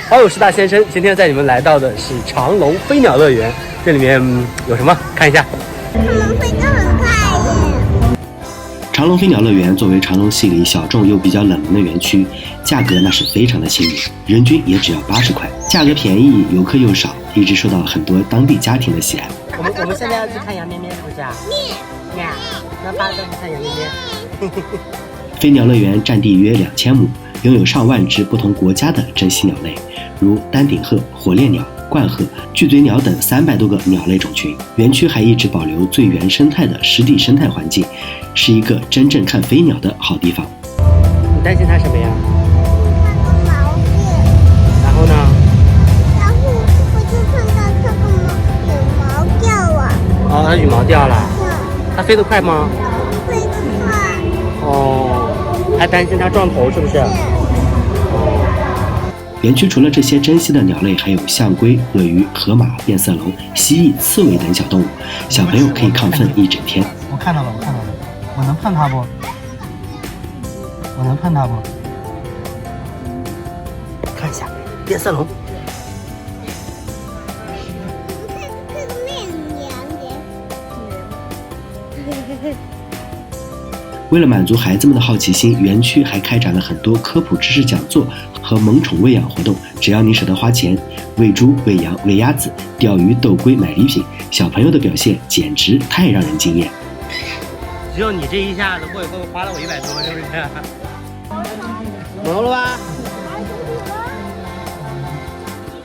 好，我是大先生，今天带你们来到的是长隆飞鸟乐园，这里面有什么？看一下。他们飞得很快耶。长隆飞鸟乐园作为长隆系里小众又比较冷门的园区，价格那是非常的亲民，人均也只要80块，价格便宜，游客又少，一直受到很多当地家庭的喜爱。我们现在要去看羊咩咩，是不是啊？咩，那爸带你看羊咩咩。飞鸟乐园占地约2000亩，拥有上万只不同国家的珍稀鸟类，如丹顶鹤、火烈鸟、冠鹤、巨嘴鸟等300多个鸟类种群。园区还一直保留最原生态的湿地生态环境，是一个真正看飞鸟的好地方。你担心它什么呀？它的毛病。然后呢？然后我就看到它的羽毛掉了。哦，它羽毛掉了。它飞得快吗？飞得快。哦，还担心它撞头是不是？园区除了这些珍稀的鸟类，还有象龟、鳄鱼、河马、变色龙、蜥蜴、刺猬等小动物，小朋友可以亢奋一整天。我看到了，我能碰它不？我能碰它不？看一下变色龙。看个面凉的。为了满足孩子们的好奇心，园区还开展了很多科普知识讲座和萌宠喂养活动。只要你舍得花钱，喂猪、喂羊、喂鸭子、钓鱼、斗龟、买礼品，小朋友的表现简直太让人惊艳。只有你这一下子，我以后花了我100多，是不是？萌了吧？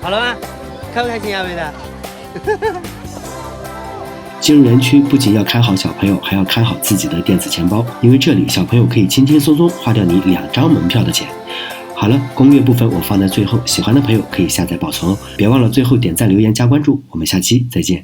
好了吗？开不开心啊，妹的？进入园区不仅要看好小朋友，还要看好自己的电子钱包，因为这里小朋友可以轻轻松松花掉你2张门票的钱。好了，攻略部分我放在最后，喜欢的朋友可以下载保存哦。别忘了最后点赞、留言、加关注，我们下期再见。